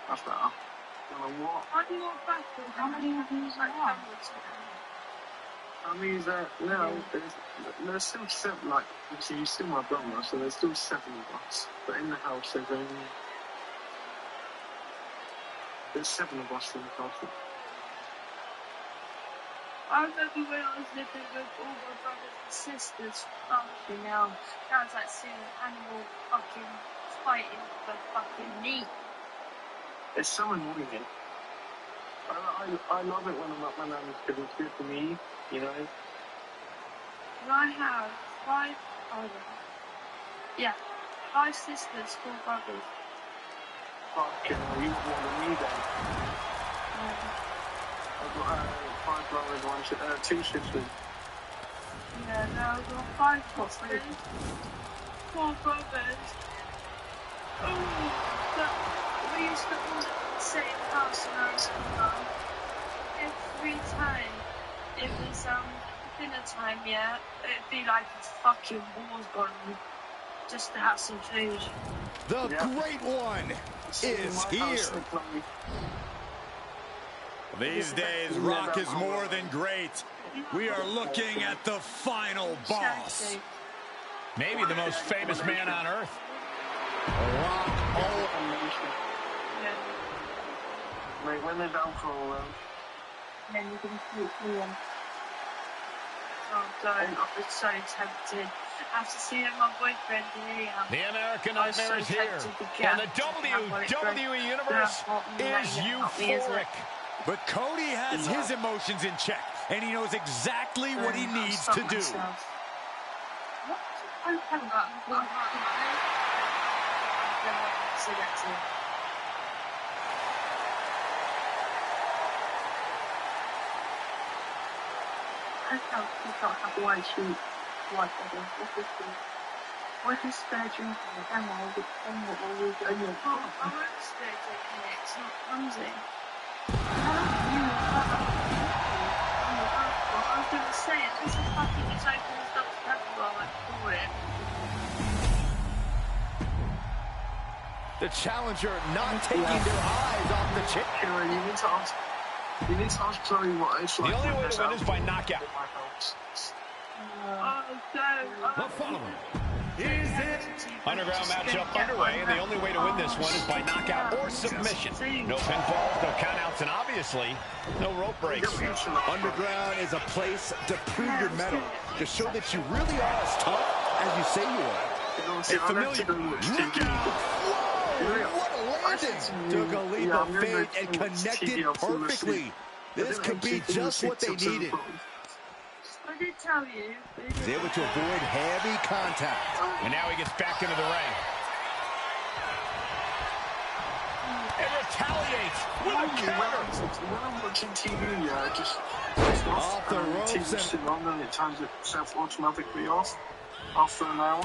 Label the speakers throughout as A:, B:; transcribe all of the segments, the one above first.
A: That's better. You know what?
B: Why do you want backwards? How many of these are on?
A: I mean, there's still 7, like, obviously you're still my brother, so there's still 7 of us. But in the house, there's 7 of us in the house.
B: I remember when I was living with all my brothers and sisters, fucking hell. That was like seeing an animal fucking fighting for fucking meat.
A: It's so annoying. I love it when I'm at my nan's because it's good for me, you know.
B: And I have 5 sisters, 4 brothers.
A: Fucking hell, you got more than me then. I've got 5 brothers, 2 sisters.
B: Yeah, no, I've got 5 sisters, 4 brothers. Oh, we used to all live in the same house when I was younger. Every time it was dinner time, yeah, it'd be like a fucking war's gone on just to have some food.
C: The great one is here. These days, Rock is more than great. We are looking at the final boss.
D: Maybe the most famous man on earth.
C: Rock
A: Mate, when there's alcohol,
B: then you can see him. Oh, don't. I was so tempted. After seeing my boyfriend here.
D: The American Nightmare is here. And the WWE Universe is euphoric.
C: But Cody has his emotions in check, and he knows exactly what he needs to do.
B: I can't have white sheep. What is spare drinking? I won't spare drinking it. It's not clumsy. I was going to say, this is fucking just open as Dr. Pepper while I pour it.
C: The challenger not taking their eyes off the chick.
A: You need to ask Chloe what it's like.
D: The only way to win is by knockout.
C: The following is it.
D: Underground matchup underway, and the only way to win this one is by knockout or submission. No pinfalls, no countouts, and obviously, no rope breaks.
C: Underground is a place to prove your mettle, to show that you really are as tough as you say you are.
A: It's familiar.
C: Look out! Whoa! What a landing! Took a leap of faith and connected perfectly. This could be just what they needed.
B: I did tell you.
C: He's able to avoid heavy contact.
D: And now he gets back into the ring. And retaliates. What a counter!
A: When I'm watching TV, just
C: off the ropes,
A: and it turns itself automatically off after an hour.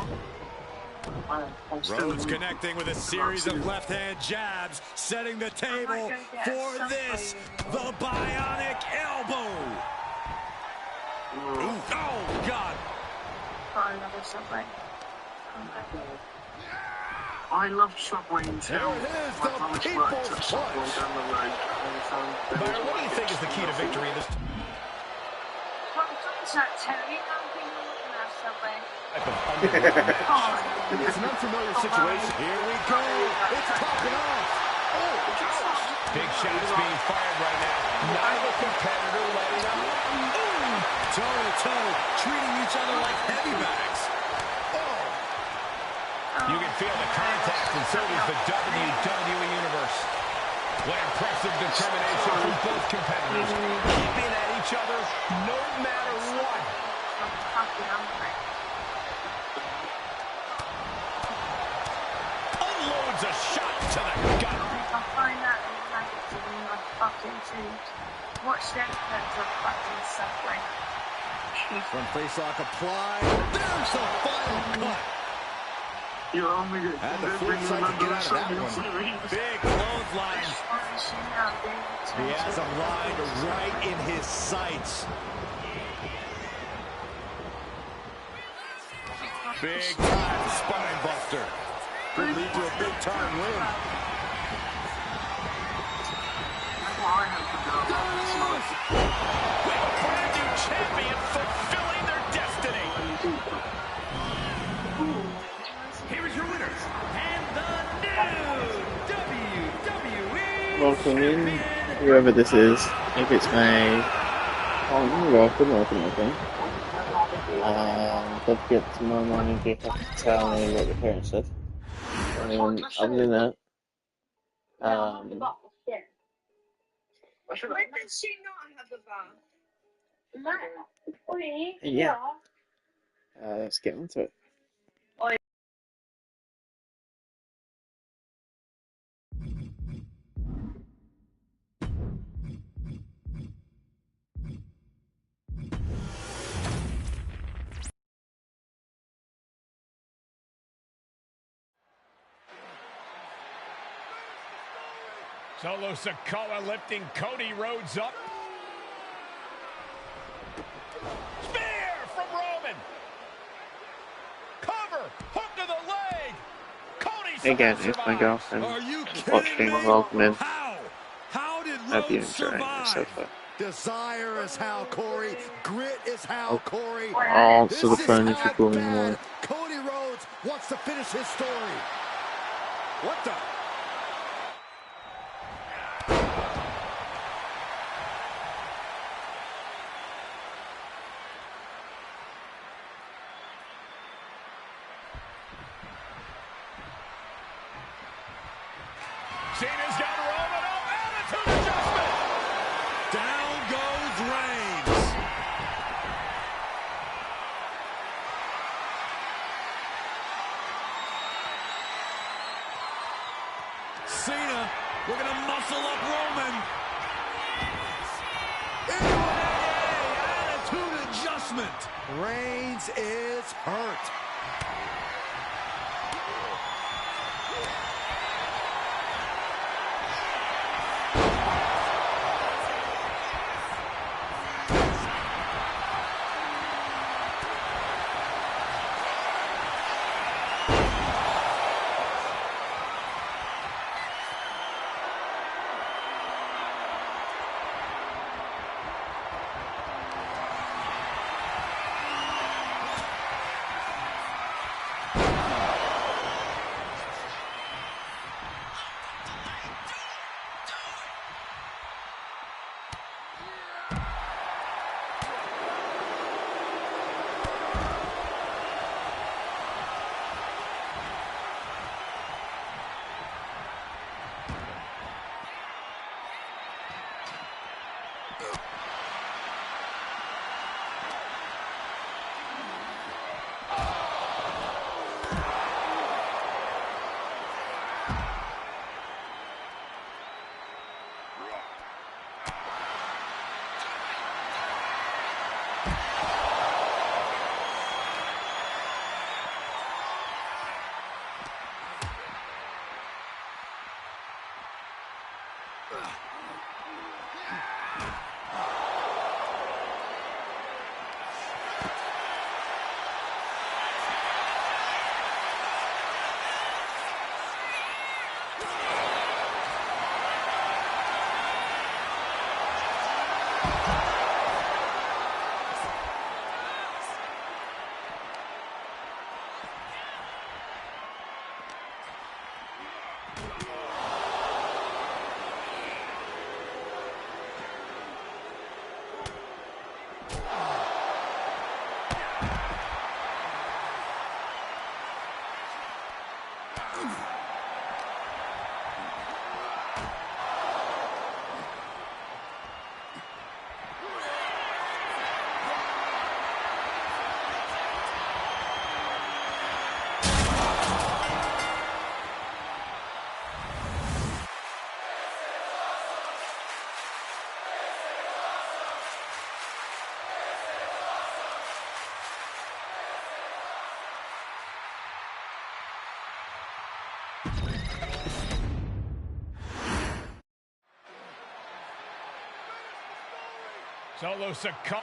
C: Rhodes connecting with a series of left-hand jabs, setting the table for this, the bionic elbow. Ooh. Oh, God.
A: I love Subway until
C: there it is, the people's punch.
D: Byron, what do you think is the key to victory in this?
C: It's an unfamiliar situation. Here we go. It's popping off. Oh,
D: big shots being fired right now. Neither competitor letting up.
C: Toe-to-toe, treating each other like heavy bags. Oh.
D: You can feel the contact, and so does the WWE Universe. What impressive determination from both competitors. Keeping at each other no matter what. Unloads a shot to the gut.
B: I find that in my fucking teeth. Watch them turn to fucking Subway.
C: Front face lock applied. There's the final cut.
A: You're only good.
C: And the foresight to get out of that one. Big clothesline. He has him lined right in his sights. Big time spine buster. Could lead to a big time win.
E: welcome in, whoever this is. If it's May, welcome. Don't forget tomorrow morning you have to tell me what your parents said. Other than that,
B: When did she not have a bath?
E: yeah. Let's get into it.
D: Solo Sikoa lifting Cody Rhodes up. Spear from Roman. Cover. Hook to the leg. Cody
E: Again, if my girlfriend watching, welcome in.
C: How did
E: Hope you
C: Rhodes
E: enjoying this so
C: survive?
E: far.
C: Desire is how, Corey. Grit is how, Corey.
E: I'll answer the
C: This is
E: phone if you
C: how
E: call me in the
C: bad
E: morning.
C: Cody Rhodes wants to finish his story. What the?
D: Cena's got Roman up. Attitude adjustment.
C: Down goes Reigns. Cena looking to muscle up Roman. Attitude adjustment. Reigns is hurt.
D: Solo Sikoa.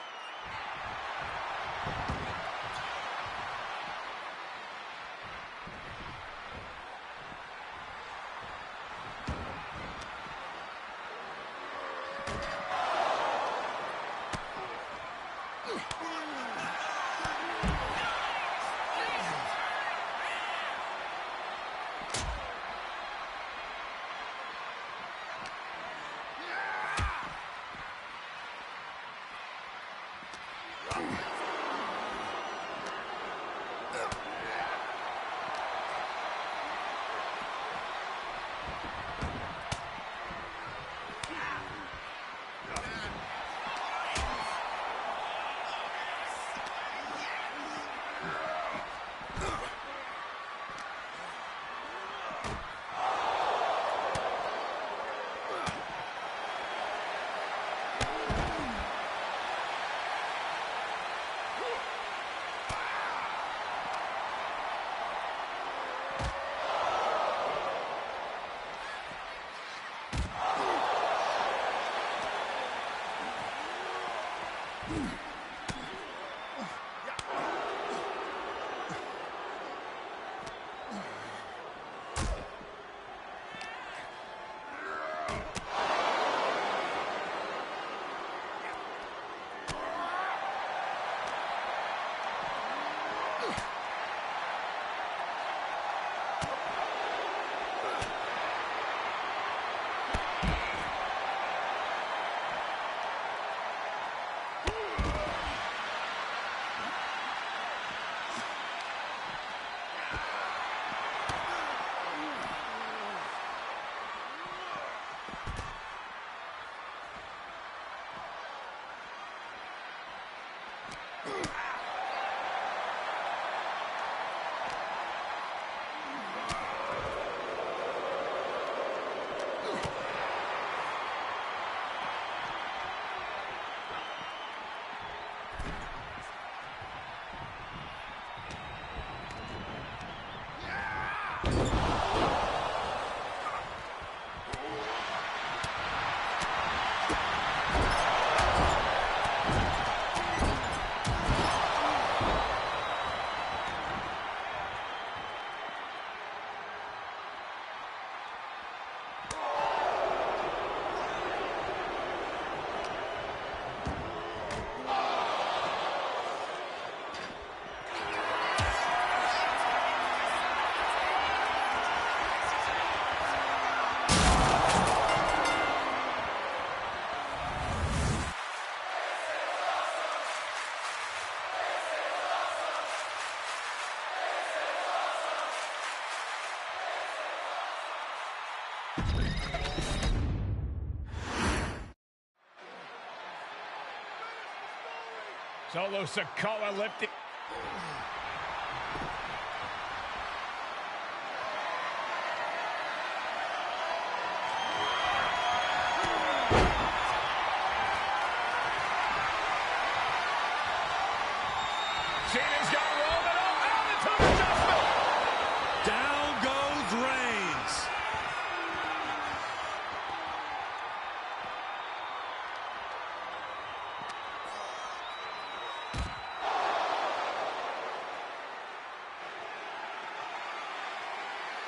D: Solo Sikoa lifting. Cena's got Roman out into adjustment.
C: Down goes Reigns.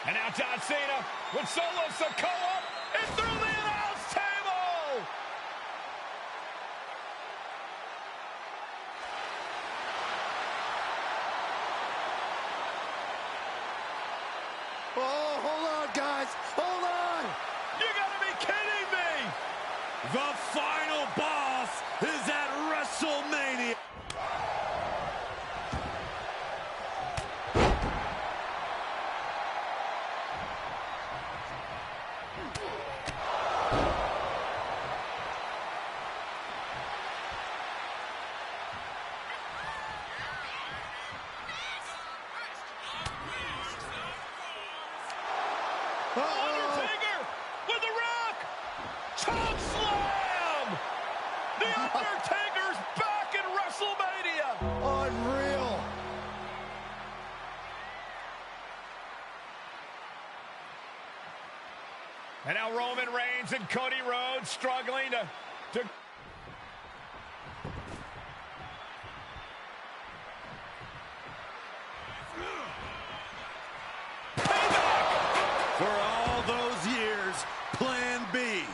D: And now John Cena with Solo Sikoa and through the announce table.
C: Oh, hold on, guys. Hold on.
D: You gotta be kidding me.
C: The final boss is at WrestleMania.
D: Undertaker with the Rock. Choke slam. The Undertaker's back in WrestleMania.
C: Unreal.
D: And now Roman Reigns and Cody Rhodes struggling to
C: For all those years, Plan B.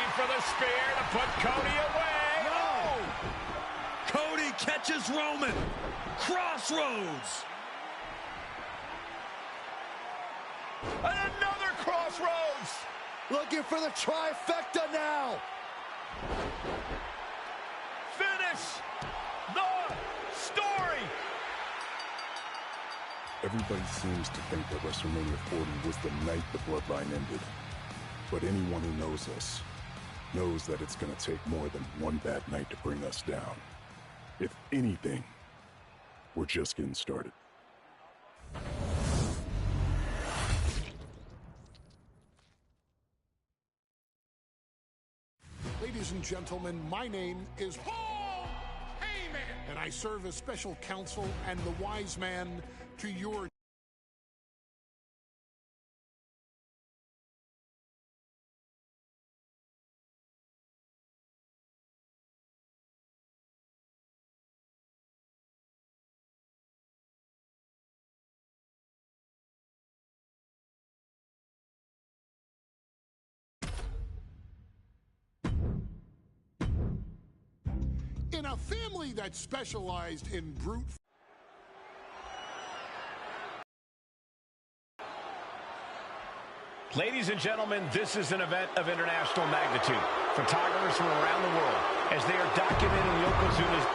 D: Looking for the spear to put Cody away.
C: No! Cody catches Roman. Crossroads.
D: And another crossroads.
C: Looking for the trifecta now.
D: Finish the story.
F: Everybody seems to think that WrestleMania 40 was the night the Bloodline ended. But anyone who knows us knows that it's going to take more than one bad night to bring us down. If anything, we're just getting started.
G: Ladies and gentlemen, my name is Paul Heyman, and I serve as special counsel and the wise man to your... In a family that specialized in brute...
D: Ladies and gentlemen, this is an event of international magnitude. Photographers from around the world, as they are documenting Yokozuna's...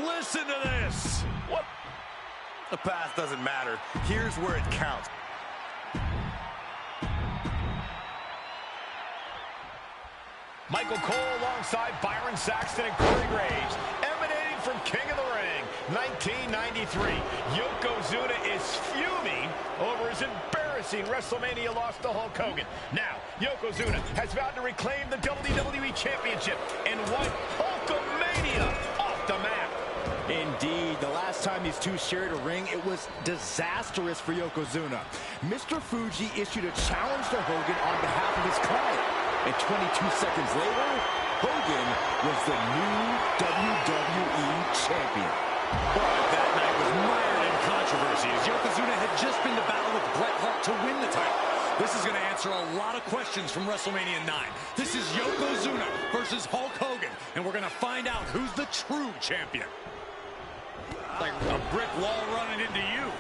C: Listen to this.
D: What?
C: The past doesn't matter. Here's where it counts.
D: Michael Cole alongside Byron Saxton and Corey Graves, emanating from King of the Ring, 1993. Yokozuna is fuming over his embarrassing WrestleMania loss to Hulk Hogan. Now, Yokozuna has vowed to reclaim the WWE Championship and wipe Hulkamania off the map.
C: Indeed, the last time these two shared a ring, it was disastrous for Yokozuna. Mr. Fuji issued a challenge to Hogan on behalf of his client. And 22 seconds later, Hogan was the new WWE Champion. But that night was mired in controversy, as Yokozuna had just been to battle with Bret Hart to win the title. This is going to answer a lot of questions from WrestleMania 9. This is Yokozuna versus Hulk Hogan, and we're going to find out who's the true champion. Like a brick wall running into you.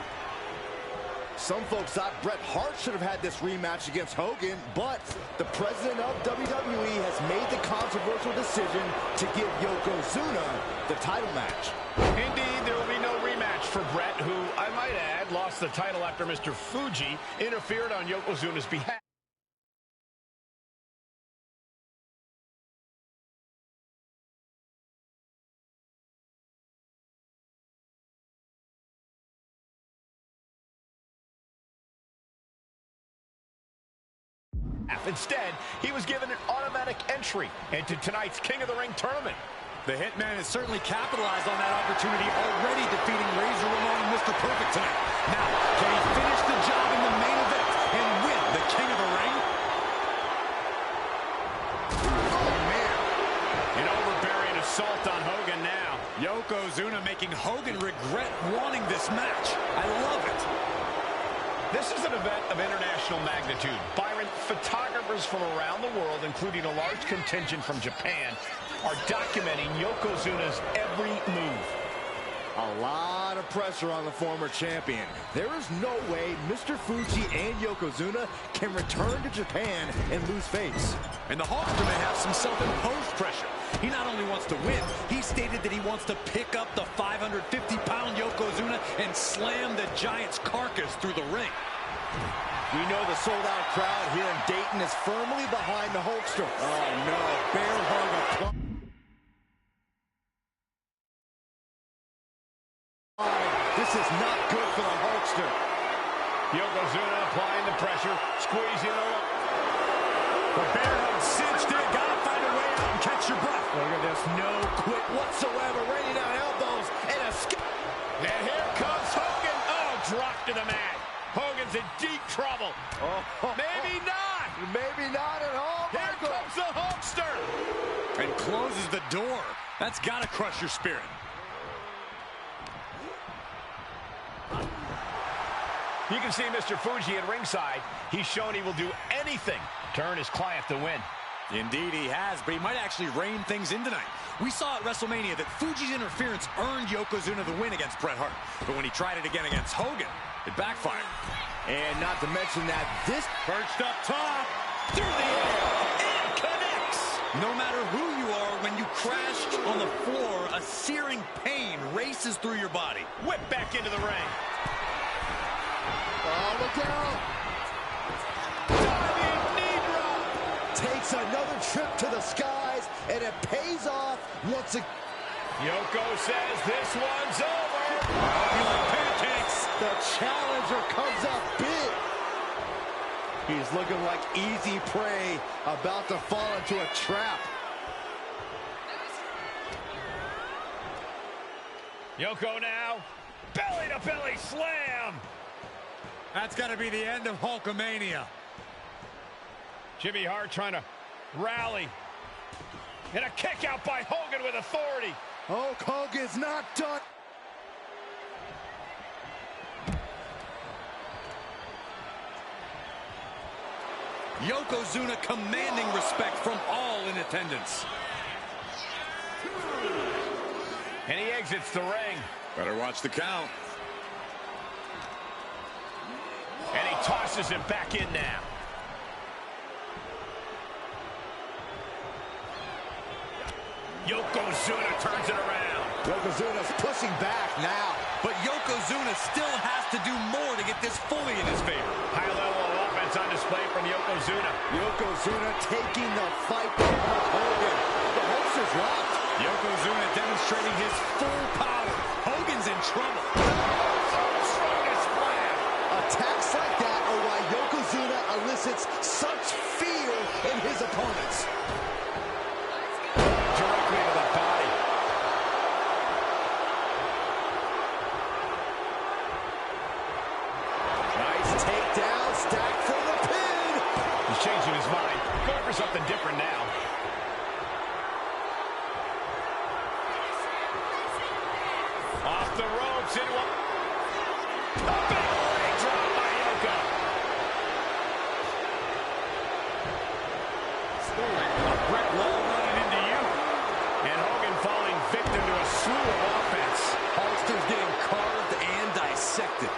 H: Some folks thought Bret Hart should have had this rematch against Hogan, but the president of WWE has made the controversial decision to give Yokozuna the title match.
D: Indeed, there will be no rematch for Bret, who, I might add, lost the title after Mr. Fuji interfered on Yokozuna's behalf. Instead, he was given an automatic entry into tonight's King of the Ring tournament.
C: The Hitman has certainly capitalized on that opportunity, already defeating Razor Ramon and Mr. Perfect tonight. Now, can he finish the job in the main event and win the King of the Ring?
D: Oh, man. An overbearing assault on Hogan now.
C: Yokozuna making Hogan regret wanting this match. I love it.
D: This is an event of international magnitude. Byron, photographers from around the world, including a large contingent from Japan, are documenting Yokozuna's every move.
H: A lot of pressure on the former champion. There is no way Mr. Fuji and Yokozuna can return to Japan and lose face.
C: And the Hulkster may have some self-imposed pressure. He not only wants to win, he stated that he wants to pick up the 550-pound Yokozuna and slam the Giant's carcass through the ring.
H: We know the sold-out crowd here in Dayton is firmly behind the Hulkster. Oh, no. Bear hug. This is not good for the Hulkster.
D: Yokozuna applying the pressure, squeezing it.
C: The bear hug cinched in. Gotta find a way out and catch your breath.
H: Look at this. No quit whatsoever. Raining down elbows and a skip.
D: And here comes Hogan. Oh, drop to the mat. Hogan's in deep trouble. Maybe not.
H: Maybe not at all,
D: Michael. Here comes the Hulkster.
C: And closes the door. That's got to crush your spirit.
D: You can see Mr. Fuji at ringside. He's shown he will do anything to earn his client the win.
I: Indeed he has, but he might actually rein things in tonight. We saw at WrestleMania that Fuji's interference earned Yokozuna the win against Bret Hart. But when he tried it again against Hogan, it backfired.
H: And not to mention that this
I: perched up top, through the air, it connects. No matter who you are, when you crash on the floor, a searing pain races through your body.
D: Whip back into the ring.
H: Oh, look out.
D: Diving knee drop.
H: Takes another trip to the skies, and it pays off once again.
D: Yoko says this one's over.
I: Like pancakes.
H: The challenger comes up big. He's looking like easy prey, about to fall into a trap.
D: Yoko now. Belly to belly slam.
I: That's got to be the end of Hulkamania.
D: Jimmy Hart trying to rally. And a kick out by Hogan with authority.
H: Hulk Hogan's not done.
I: Yokozuna commanding respect from all in attendance.
D: And he exits the ring.
I: Better watch the count.
D: And he tosses him back in now. Yokozuna turns it around.
H: Yokozuna's pushing back now.
I: But Yokozuna still has to do more to get this fully in his favor.
D: High level of offense on display from Yokozuna.
H: Yokozuna taking the fight to Hulk Hogan. The holster's locked.
I: Yokozuna demonstrating his full power. Hogan's in trouble.
D: Strongest slam.
H: Attacks like that are why Yokozuna elicits such fear in his opponents.
D: Directly to the body.
H: Nice takedown, stacked for the pin.
D: He's changing his mind. Going for something different now. Off the ropes into a big leg drop by Yoko.
I: A brick wall running into you.
D: And Hogan falling victim to a slew of offense.
I: Hulkster's getting carved and dissected.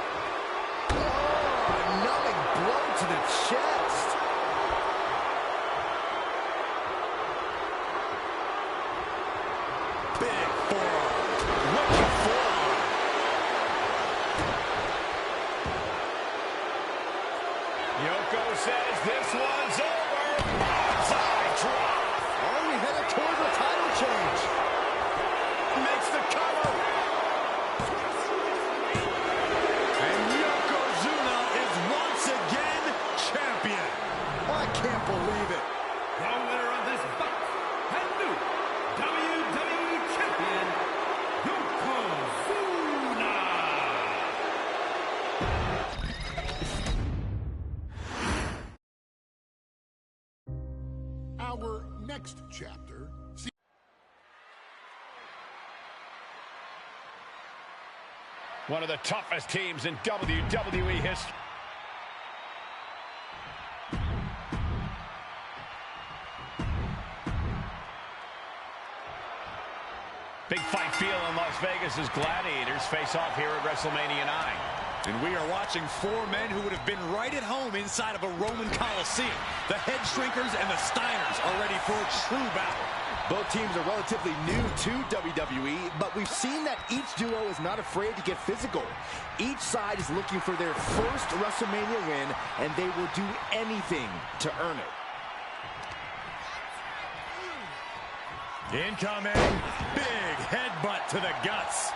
H: Oh, a numbing blow to the chest.
I: Big forearm. Wicked forearm.
D: Yoko says this one's over. Onside drop.
H: Already headed towards a title change.
D: Makes the cover.
I: And Yokozuna is once again champion.
H: I can't believe it.
J: The winner of this bout and new WWE Champion, Yokozuna.
G: Our next chapter.
D: One of the toughest teams in WWE history. Big fight feel in Las Vegas as Gladiators face off here at WrestleMania 9.
I: And we are watching four men who would have been right at home inside of a Roman Coliseum. The Head Shrinkers and the Steiners are ready for a true battle.
H: Both teams are relatively new to WWE, but we've seen that each duo is not afraid to get physical. Each side is looking for their first WrestleMania win, and they will do anything to earn it.
I: Incoming. Big headbutt to the guts.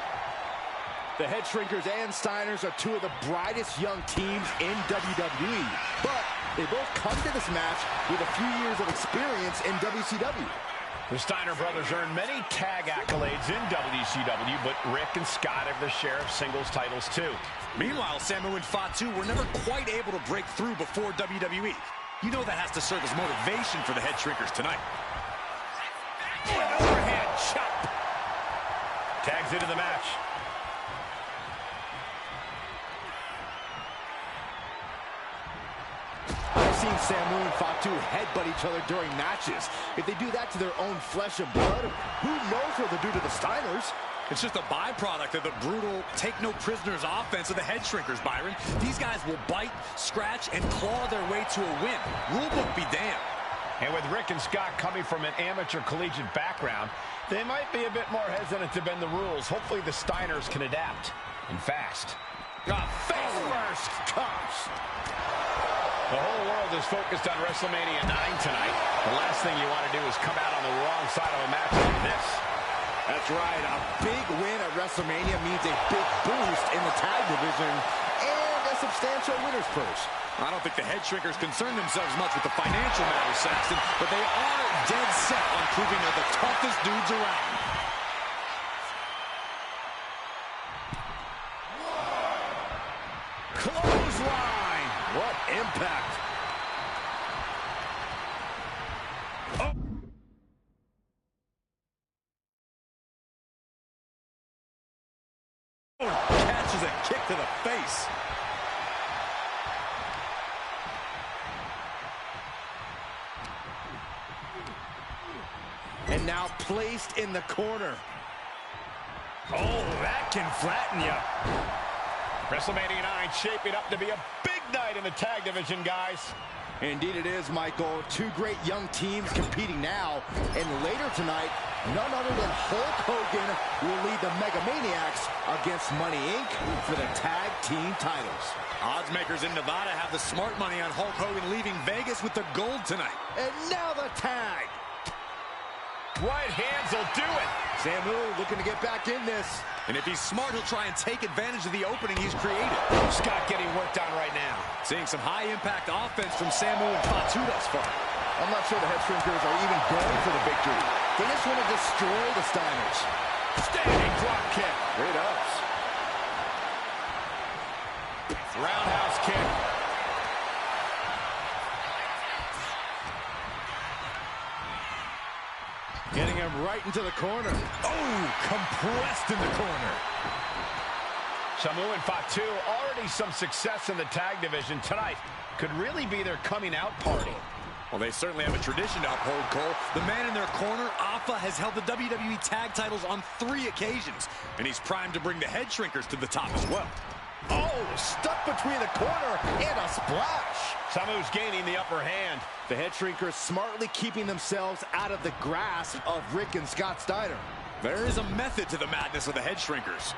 H: The Head Shrinkers and Steiners are two of the brightest young teams in WWE, but they both come to this match with a few years of experience in WCW.
D: The Steiner brothers earned many tag accolades in WCW, but Rick and Scott have their share of singles titles too.
I: Meanwhile, Samu and Fatu were never quite able to break through before WWE. You know that has to serve as motivation for the Head Shrinkers tonight.
D: An overhand chop. Tags into the match.
H: I've seen Samu and Fatu headbutt each other during matches. If they do that to their own flesh and blood, who knows what they'll do to the Steiners?
I: It's just a byproduct of the brutal take-no-prisoners offense of the Head Shrinkers, Byron. These guys will bite, scratch, and claw their way to a win. Rulebook be damned.
D: And with Rick and Scott coming from an amateur collegiate background, they might be a bit more hesitant to bend the rules. Hopefully the Steiners can adapt, and fast. Face first, comes. The whole world is focused on WrestleMania 9 tonight. The last thing you want to do is come out on the wrong side of a match like this.
H: That's right. A big win at WrestleMania means a big boost in the tag division and a substantial winner's purse.
I: I don't think the Head Shrinkers concern themselves much with the financial matters, Saxton, but they are dead set on proving they're the toughest dudes around.
H: Clothesline! What impact!
I: Catches a kick to the face.
H: And now placed in the corner.
D: Oh, that can flatten you. WrestleMania 9 shaping up to be a big night in the tag division, guys.
H: Indeed it is, Michael. Two great young teams competing now. And later tonight, none other than Hulk Hogan will lead the Mega Maniacs against Money Inc. for the tag team titles.
I: Odds makers in Nevada have the smart money on Hulk Hogan leaving Vegas with the gold tonight.
H: And now the tag.
D: Right hands will do it.
H: Samu looking to get back in this.
I: And if he's smart, he'll try and take advantage of the opening he's created.
D: Scott getting worked on right now.
I: Seeing some high-impact offense from Samu and Fatu thus far.
H: I'm not sure the Head Shrinkers are even going for the victory. They just want to destroy the Steiners.
D: Standing drop kick.
H: Great ups.
D: Roundhouse kick.
H: Getting him right into the corner.
D: Oh, compressed in the corner. Samu and Fatu already some success in the tag division tonight. Could really be their coming out party.
I: Well, they certainly have a tradition to uphold, Cole. The man in their corner, Alpha, has held the WWE tag titles on 3 occasions. And he's primed to bring the Head Shrinkers to the top as well.
H: Oh, stuck between the corner and a splash.
D: Samu's gaining the upper hand.
H: The Head Shrinkers smartly keeping themselves out of the grasp of Rick and Scott Steiner.
I: There is a method to the madness of the Head Shrinkers.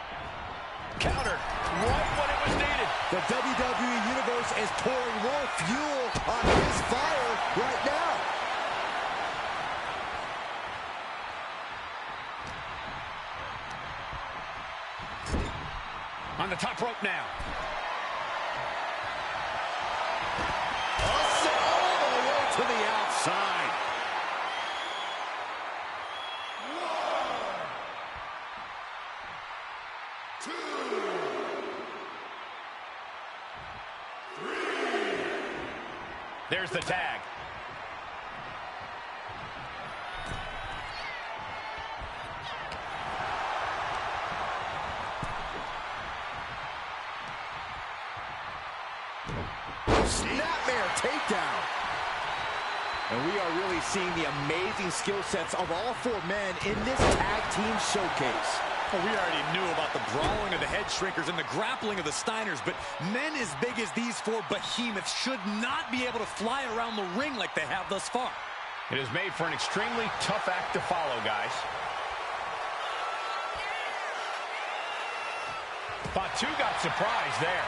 D: Countered right when it was needed.
H: The WWE Universe is pouring more fuel on his fire right now.
D: On the top rope now.
H: All the way to the outside.
D: There's the tag.
H: Snapmare takedown. And we are really seeing the amazing skill sets of all 4 men in this tag team showcase.
I: Well, we already knew about the brawling of the Head Shrinkers and the grappling of the Steiners, but men as big as these 4 behemoths should not be able to fly around the ring like they have thus far.
D: It is made for an extremely tough act to follow, guys. Fatu got surprised there.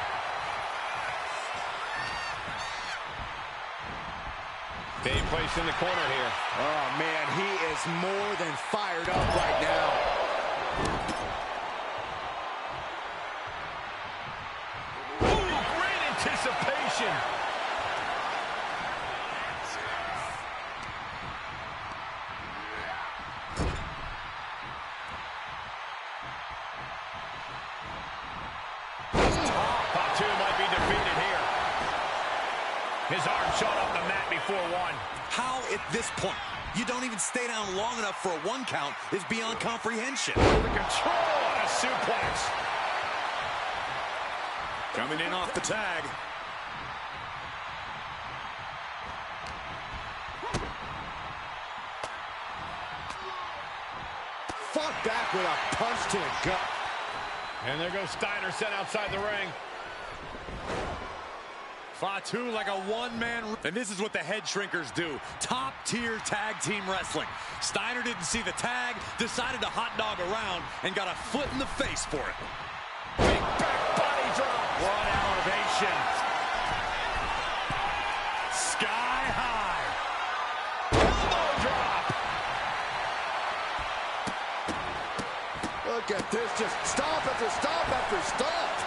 D: Being placed in the corner here.
H: Oh, man, he is more than fired up right now.
D: Ooh, great anticipation. Fatu might be defeated here. His arm shot off the mat before 1.
I: How, at this point, you don't even stay down long enough for a 1 count is beyond comprehension.
D: The control on a suplex.
I: Coming in off the tag.
H: back with a punch to the gut.
D: And there goes Steiner sent outside the ring.
I: Fatu like a one-man. And this is what the head shrinkers do. Top-tier tag team wrestling. Steiner didn't see the tag, decided to hot dog around, and got a foot in the face for it.
D: Big back body drop.
I: What elevation. Sky high.
D: Elbow drop.
H: Look at this, just stop after stop after stop.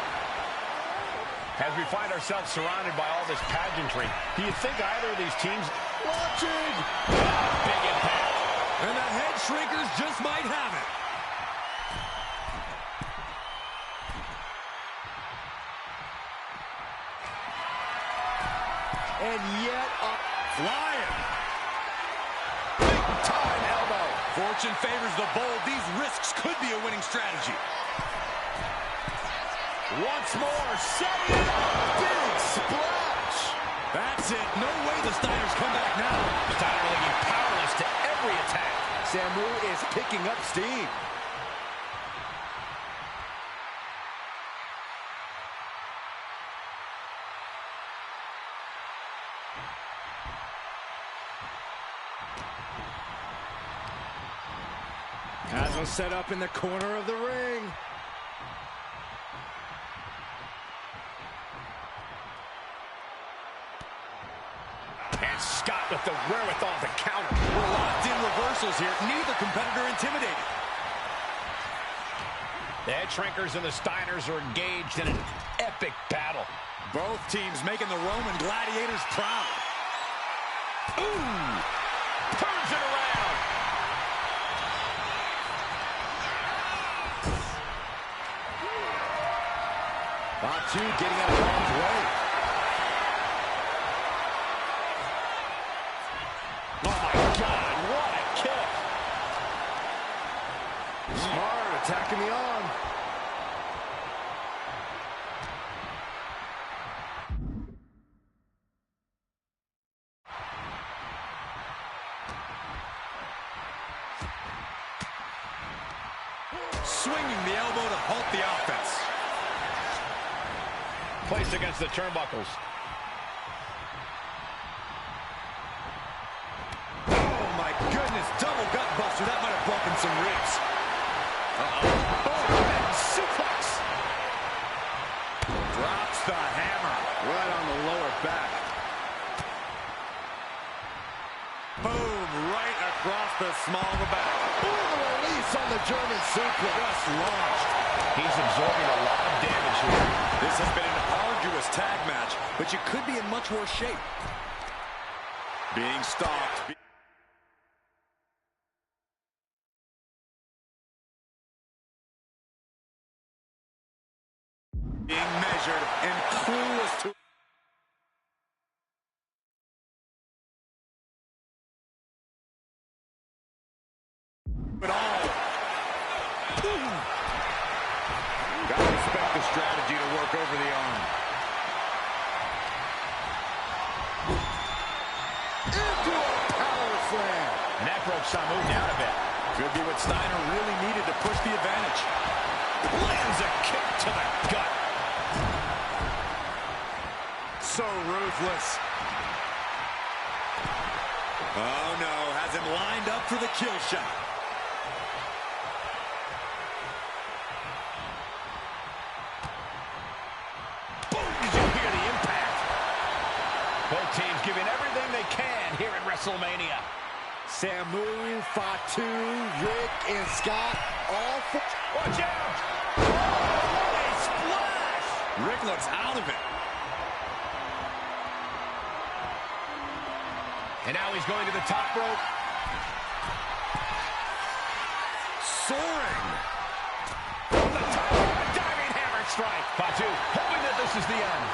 D: As we find ourselves surrounded by all this pageantry, do you think either of these teams
H: Watching!
D: big impact?
I: And the head shrinkers just might have it.
H: And yet
I: Flying.
D: Big time elbow.
I: Fortune favors the bold. These risks could be a winning strategy.
D: Once more, setting it up.
H: big splash!
I: That's it. No way the Steiners come back now.
D: Steiner looking powerless to every attack.
H: Samu is picking up steam. Haslam set up in the corner of the ring.
D: And Scott with the wherewithal to counter.
I: We're locked in reversals here. Neither competitor intimidated.
D: The head shrinkers and the Steiners are engaged in an epic battle.
I: Both teams making the Roman gladiators proud.
D: Ooh! Turns it around.
H: Fatu getting out of harm's way.
D: Oh my God, what a kick.
H: Smart attacking the arm.
I: Swinging the elbow to halt the offense.
D: Placed against the turnbuckles.
I: Oh my goodness, double gut buster. That might have broken some ribs.
D: Oh, and suplex.
I: Drops the hammer.
H: Right on the lower back.
I: Boom, right across the small of the back.
H: Ooh, the release on the German suplex.
I: Just launched.
D: He's absorbing a lot of damage here.
I: This has been an arduous tag match, but you could be in much worse shape. Being stopped. Being measured and clueless to... it all. Gotta respect the strategy to work over the arm.
H: Into a power slam.
D: And that broke Samu down a bit.
I: Could be what Steiner really needed to push the advantage.
D: Lands a kick to the gut.
I: So ruthless. Oh no, has him lined up for the kill shot.
D: Boom, did you hear the impact? Both teams giving everything they can here at WrestleMania.
H: Samu, Fatu, Rick, and Scott all for...
D: Watch out! Oh, what a splash!
I: Rick looks out of it.
D: And now he's going to the top rope.
I: Soaring.
D: From the top rope, a diving hammer strike. Fatu hoping that this is the end.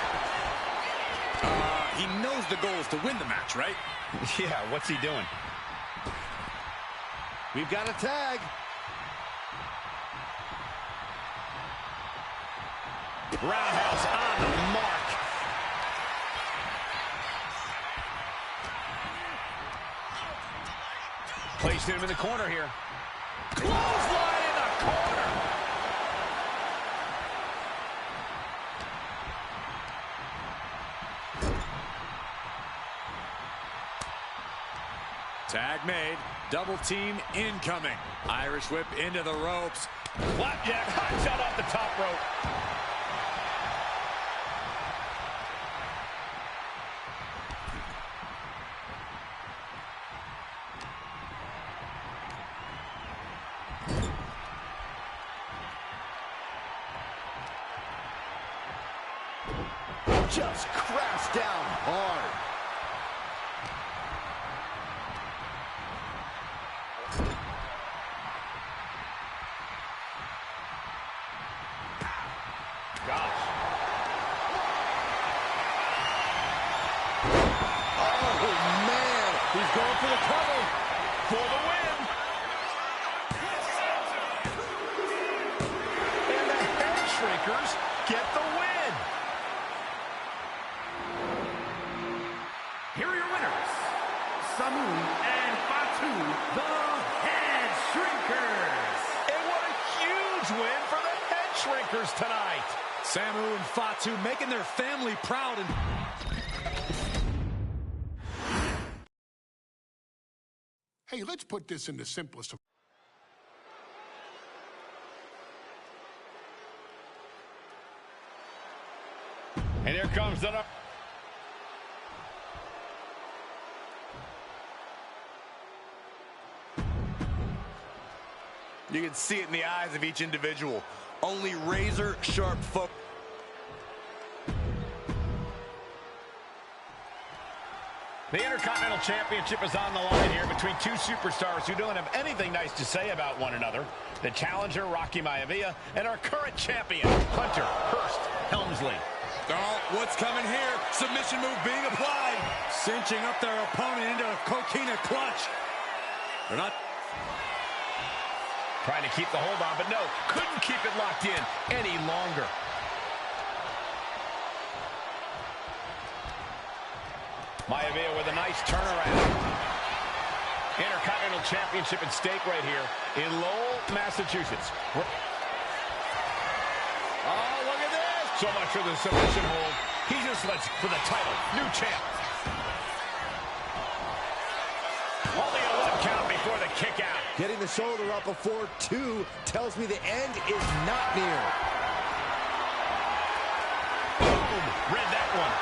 I: He knows the goal is to win the match, right?
D: Yeah, what's he doing?
H: We've got a tag.
D: Roundhouse on the mark. Placed him in the corner here. Clothesline in the corner.
I: Tag made. Double team incoming. Irish whip into the ropes.
D: Flapjack, hot shot off the top rope.
H: Just crashed down hard.
D: Gosh.
H: Oh, man.
D: He's going for the cover. For the win. And the Head Shrinkers get the win.
J: Here are your winners, Samu and Fatu, the Head Shrinkers.
D: And what a huge win for the Head Shrinkers tonight.
I: Samu and Fatu making their family proud. And
G: Hey, let's put this in the simplest of...
D: And here comes the...
H: You can see it in the eyes of each individual. Only razor-sharp focus.
D: The Intercontinental Championship is on the line here between two superstars who don't have anything nice to say about one another. The challenger, Rocky Maivia, and our current champion, Hunter Hearst Helmsley.
I: oh, what's coming here? Submission move being applied. Cinching up their opponent into a coquina clutch. They're not...
D: Trying to keep the hold on, but no, couldn't keep it locked in any longer. Maivia with a nice turnaround. Intercontinental Championship at stake right here in Lowell, Massachusetts. Oh, look at this. So much for the submission hold. He just lets for the title. New champ. Only a 1 count before the kick out.
H: Getting the shoulder up before 2 tells me the end is not near.
D: Boom. Read that one.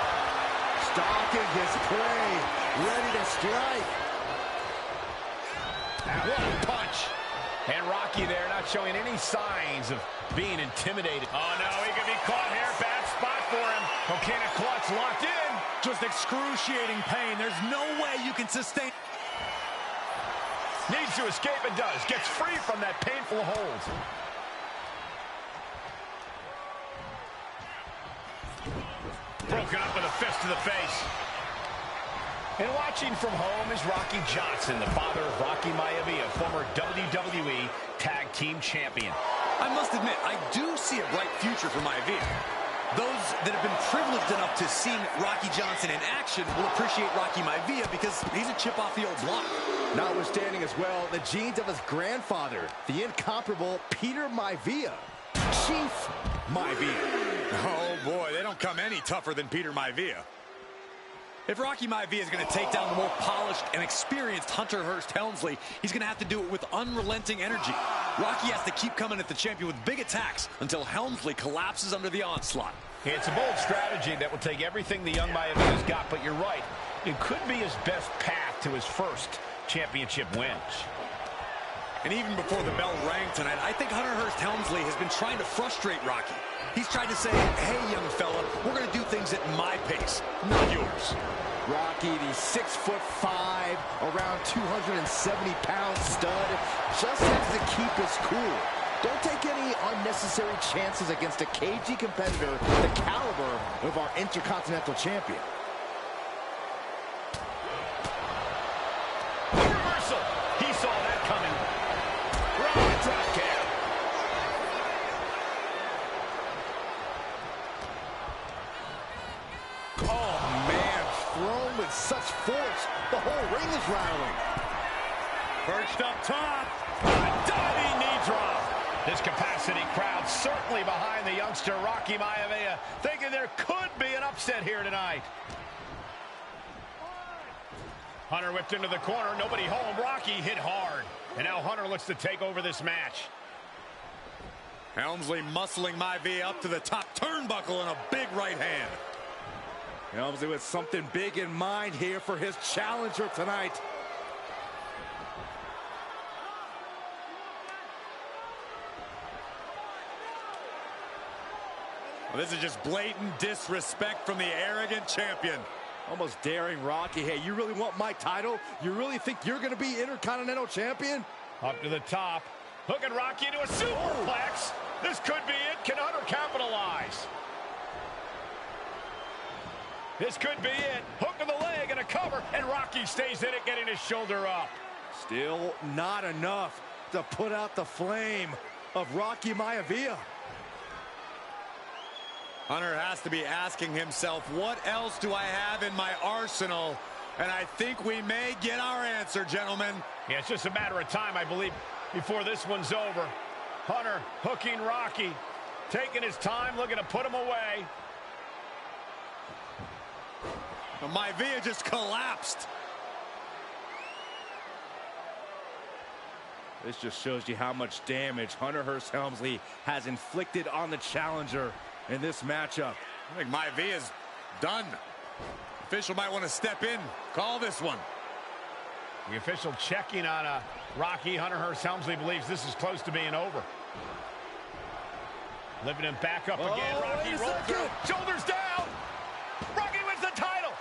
H: Stalking his prey, ready to strike.
D: What a punch. And Rocky there not showing any signs of being intimidated. Oh, no, he could be caught here. Bad spot for him. Coquina clutch locked in.
I: Just excruciating pain. There's no way you can sustain...
D: Needs to escape and does. Gets free from that painful hold. Broken up with a fist to the face. And watching from home is Rocky Johnson, the father of Rocky Maivia, former WWE Tag Team Champion.
I: I must admit, I do see a bright future for Maivia. Those that have been privileged enough to see Rocky Johnson in action will appreciate Rocky Maivia because he's a chip off the old block.
H: Notwithstanding as well, the genes of his grandfather, the incomparable Peter Maivia. Chief Maivia.
I: Oh, boy, they don't come any tougher than Peter Maivia. If Rocky Maivia is going to take down the more polished and experienced Hunter Hearst Helmsley, he's going to have to do it with unrelenting energy. Rocky has to keep coming at the champion with big attacks until Helmsley collapses under the onslaught.
D: It's a bold strategy that will take everything the young Maivia's got, but you're right. It could be his best path to his first championship wins.
I: And even before the bell rang tonight, I think Hunter Hearst Helmsley has been trying to frustrate Rocky. He's tried to say, hey, young fella, we're going to do things at my pace, not yours.
H: Rocky, the 6'5", around 270-pound stud, just has to keep his cool. Don't take any unnecessary chances against a cagey competitor the caliber of our Intercontinental Champion.
D: Reversal. He saw that coming. Right drop kick.
H: Oh, man, thrown with such force, the whole ring is rattling.
D: Perched up top. A diving knee drop. This capacity crowd certainly behind the youngster Rocky Maivia, thinking there could be an upset here tonight. Hunter whipped into the corner, nobody home. Rocky hit hard. And now Hunter looks to take over this match.
I: Helmsley muscling Maivia up to the top turnbuckle in a big right hand.
H: Helmsley with something big in mind here for his challenger tonight.
I: Well, this is just blatant disrespect from the arrogant champion.
H: Almost daring Rocky. Hey, you really want my title? You really think you're going to be Intercontinental Champion?
D: Up to the top. Hooking Rocky into a superplex. This could be it. Can Hunter capitalize? This could be it. Hook to the leg and a cover. And Rocky stays in it, getting his shoulder up.
H: Still not enough to put out the flame of Rocky Maivia.
I: Hunter has to be asking himself, what else do I have in my arsenal? And I think we may get our answer, gentlemen.
D: Yeah, it's just a matter of time, I believe, before this one's over. Hunter hooking Rocky, taking his time, looking to put him away.
I: Maivia just collapsed.
H: This just shows you how much damage Hunter Hearst Helmsley has inflicted on the challenger in this matchup.
I: I think Maivia's done. The official might want to step in, call this one.
D: The official checking on Rocky. Hunter Hearst Helmsley believes this is close to being over. Lifting him back up again. Rocky rolls through. Shoulders down. Rocky wins the title.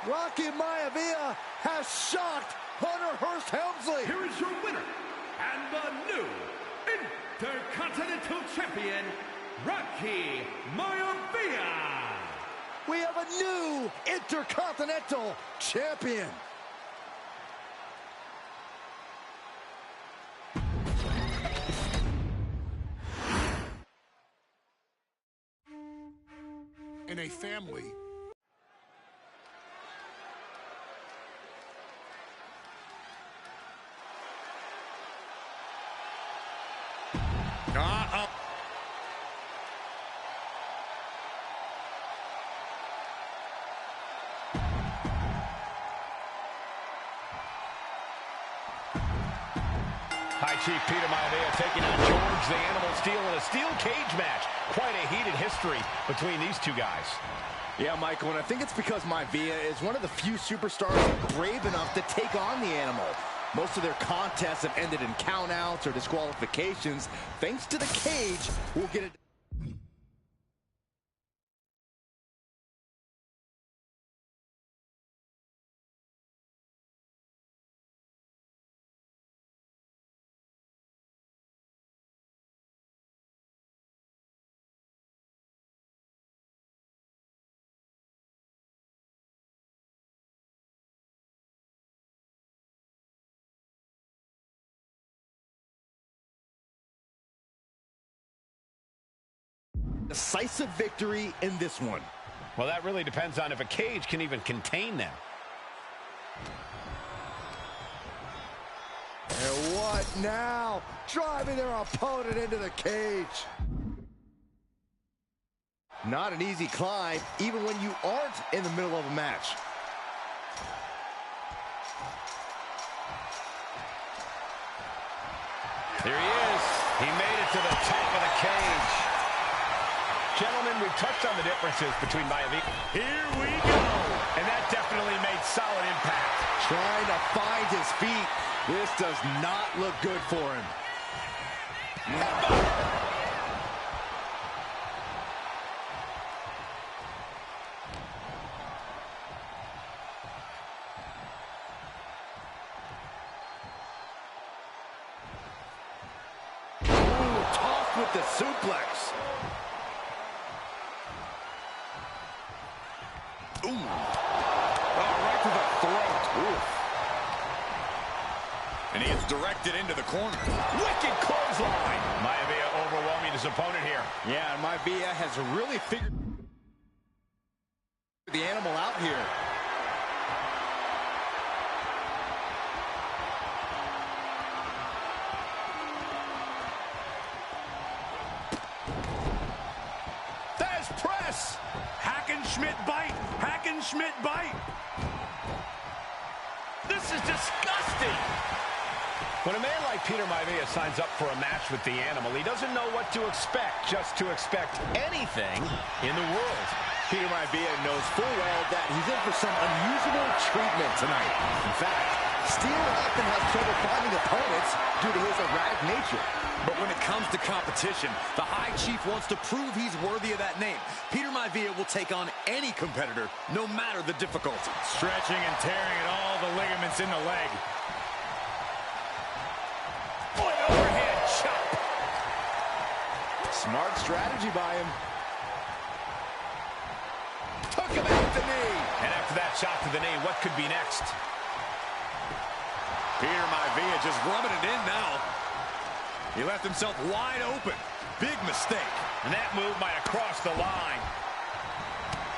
H: Rocky Maivia has shocked Hunter Hearst Helmsley.
J: Here is your winner and the new Intercontinental Champion, Rocky Maivia.
H: We have a new Intercontinental Champion.
G: In a family,
D: High Chief Peter Maivia taking on George the Animal Steel in a steel cage match. Quite a heated history between these two guys.
H: Yeah, Michael, and I think it's because Maivia is one of the few superstars brave enough to take on the Animal. Most of their contests have ended in countouts or disqualifications. Thanks to the cage, we'll get it. Decisive victory in this one.
D: Well, that really depends on if a cage can even contain them.
H: And what now? Driving their opponent into the cage. Not an easy climb, even when you aren't in the middle of a match.
D: Here he is. He made it to the top of the cage. Gentlemen, we've touched on the differences between Maivia.
I: Here we go.
D: And that definitely made solid impact.
H: Trying to find his feet. This does not look good for him. Ooh, tossed with the suplex.
I: Ooh. Oh, right to the throat. Ooh. And he is directed into the corner.
D: Wicked clothesline. Maivia overwhelming his opponent here.
H: Yeah, and Maivia has really figured the Animal out here.
I: this. Hackenschmidt bite. Hackenschmidt bite. This is disgusting.
D: When a man like Peter Maivia signs up for a match with the Animal, he doesn't know what to expect, just to expect anything in the world.
H: Peter Maivia knows full well that he's in for some unusual treatment tonight. In fact, Steel often has trouble finding opponents due to his erratic nature.
I: But when it comes to competition, the High Chief wants to prove he's worthy of that name. Peter Maivia will take on any competitor, no matter the difficulty.
K: Stretching and tearing at all the ligaments in the leg.
D: Boy, overhead chop.
H: Smart strategy by him.
D: Took him out the knee. And after that shot to the knee, what could be next?
I: Peter Maivia just rubbing it in now. He left himself wide open. Big mistake.
D: And that move might have crossed the line.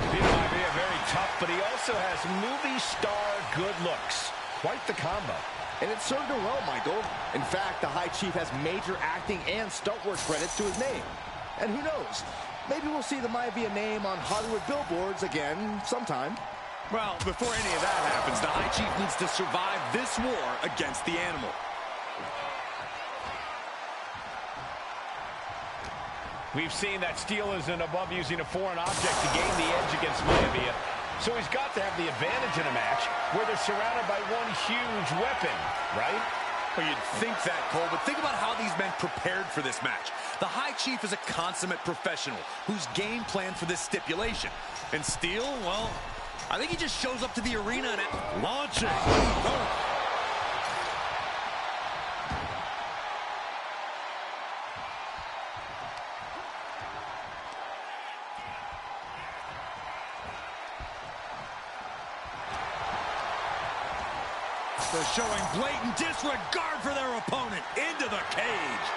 D: Peter Maivia very tough, but he also has movie star good looks. Quite the combo.
H: And it served him well, Michael. In fact, the High Chief has major acting and stunt work credits to his name. And who knows? Maybe we'll see the Maivia name on Hollywood billboards again sometime.
I: Well, before any of that happens, the High Chief needs to survive this war against the Animal.
D: We've seen that Steel isn't above using a foreign object to gain the edge against Maivia. So he's got to have the advantage in a match where they're surrounded by one huge weapon, right?
I: Well, you'd think that, Cole, but think about how these men prepared for this match. The High Chief is a consummate professional who's game planned for this stipulation. And Steel, well, I think he just shows up to the arena and launching. Oh. They're showing blatant disregard for their opponent into the cage.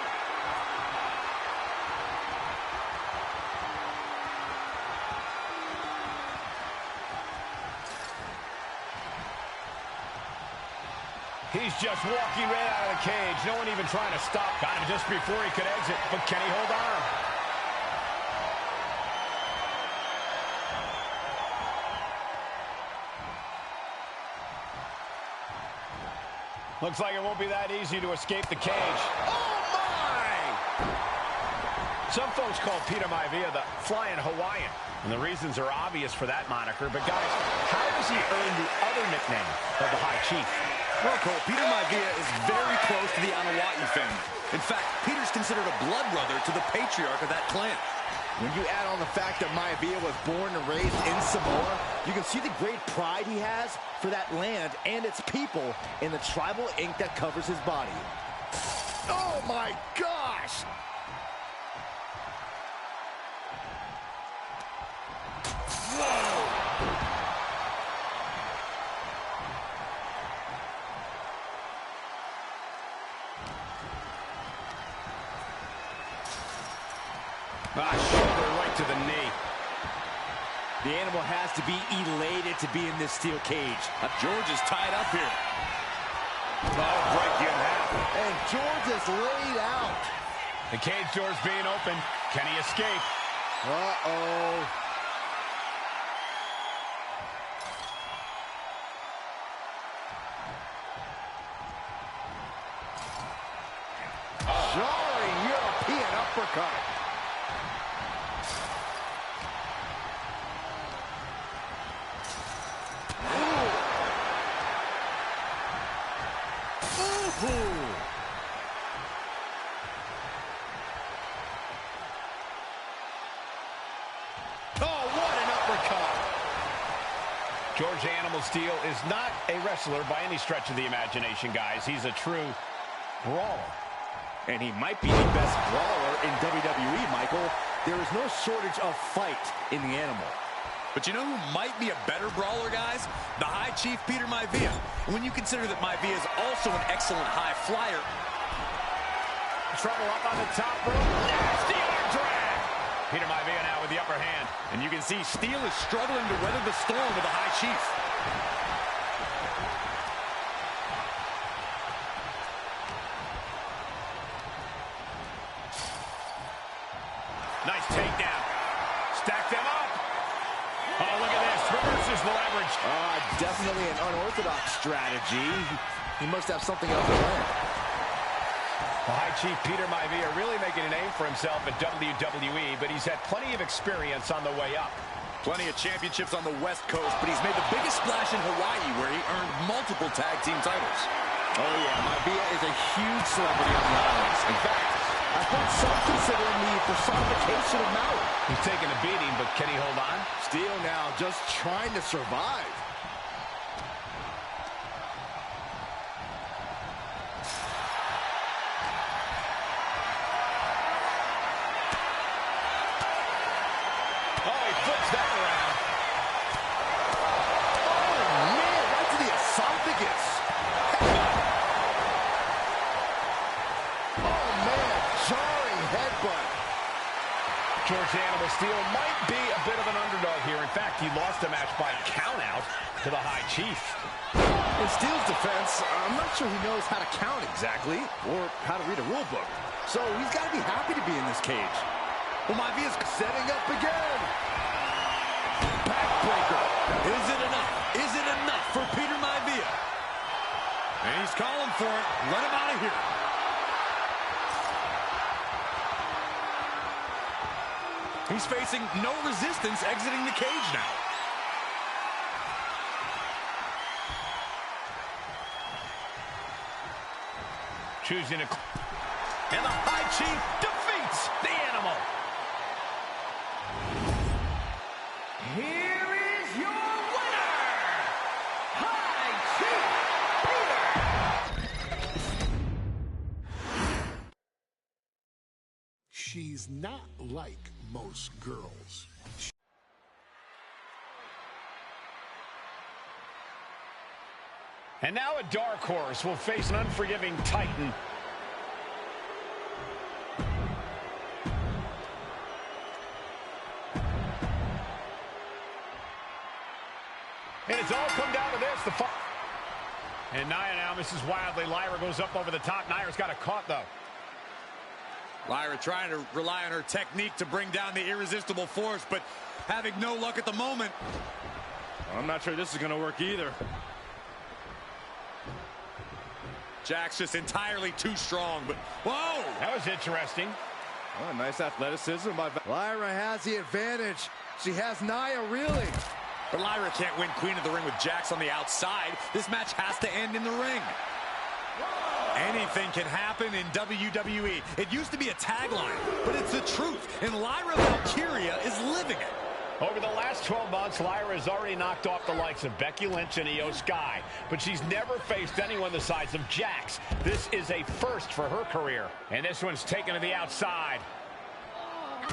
D: He's just walking right out of the cage. No one even trying to stop. Got him just before he could exit, but can he hold on? Looks like it won't be that easy to escape the cage. Oh, my! Some folks call Peter Maivia the Flying Hawaiian, and the reasons are obvious for that moniker. But, guys, how does he earn the other nickname of the High Chief?
I: Well, Cole, Peter Maivia is very close to the Anoa'i family. In fact, Peter's considered a blood brother to the patriarch of that clan.
H: When you add on the fact that Maivia was born and raised in Samoa, you can see the great pride he has for that land and its people in the tribal ink that covers his body. Oh my gosh! Whoa!
D: Shoulder right to the knee.
H: The Animal has to be elated to be in this steel cage.
I: George is tied up here.
D: That'll break you in half.
H: And George is laid out.
D: The cage door's being opened. Can he escape?
H: Uh-oh. Jarring European uppercut.
D: George Animal Steel is not a wrestler by any stretch of the imagination, guys. He's a true brawler.
H: And he might be the best brawler in WWE, Michael. There is no shortage of fight in the Animal.
I: But you know who might be a better brawler, guys? The High Chief, Peter Maivia. When you consider that Maivia is also an excellent high flyer.
D: Trouble up on the top rope. Nasty arm drag. Peter Maivia now with the upper hand.
I: And you can see Steel is struggling to weather the storm with the High Chief.
D: Nice takedown. Stack them up.
H: Definitely an unorthodox strategy. He must have something else to learn.
D: The High Chief Peter Maivia really making a name for himself at WWE, but he's had plenty of experience on the way up.
I: Plenty of championships on the West Coast, but he's made the biggest splash in Hawaii, where he earned multiple tag team titles.
H: Oh, yeah, Maivia is a huge celebrity on the islands. In fact, I've heard some consider him the personification of Maui.
D: He's taking a beating, but can he hold on?
H: Steel now just trying to survive.
D: George Animal Steel might be a bit of an underdog here. In fact, he lost the match by countout to the High Chief.
H: In Steel's defense, I'm not sure he knows how to count exactly or how to read a rule book. So he's got to be happy to be in this cage. Well, Maivia's setting up again.
I: Backbreaker. Is it enough? Is it enough for Peter Maivia? And he's calling for it. Let him out of here. He's facing no resistance exiting the cage now.
D: Choosing a... And the High Chief defeats the Animal.
J: Here is your winner, High Chief Peter.
G: She's not like most girls.
D: And now a dark horse will face an unforgiving Titan. And it's all come down to this. And Nia now misses wildly. Lyra goes up over the top. Nia's got a caught, though.
I: Lyra trying to rely on her technique to bring down the irresistible force, but having no luck at the moment.
K: I'm not sure this is going to work either.
I: Jax just entirely too strong, but whoa!
D: That was interesting.
H: Oh, nice athleticism by Lyra has the advantage. She has Nia reeling.
I: But Lyra can't win Queen of the Ring with Jax on the outside. This match has to end in the ring. Anything can happen in WWE. It used to be a tagline, but it's the truth, and Lyra Valkyria is living it.
D: Over the last 12 months, Lyra has already knocked off the likes of Becky Lynch and Io Sky, but she's never faced anyone the size of Jax. This is a first for her career, and this one's taken to the outside.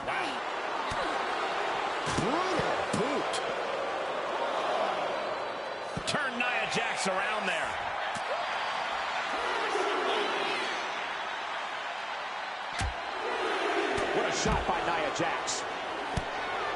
D: Wow.
H: Brutal boot.
D: Turn Nia Jax around there.
L: What a shot by Nia Jax.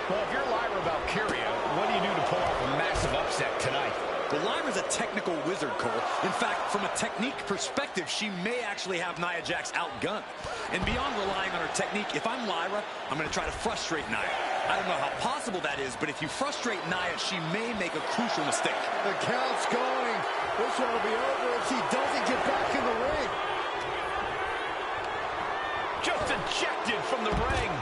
D: Well, if you're Lyra Valkyria, what do you do to pull off a massive upset tonight?
I: Well, Lyra's a technical wizard, Cole. In fact, from a technique perspective, she may actually have Nia Jax outgunned. And beyond relying on her technique, if I'm Lyra, I'm going to try to frustrate Nia. I don't know how possible that is, but if you frustrate Nia, she may make a crucial mistake.
H: The count's going. This one will be over if she doesn't get back in the ring.
D: Just ejected from the ring.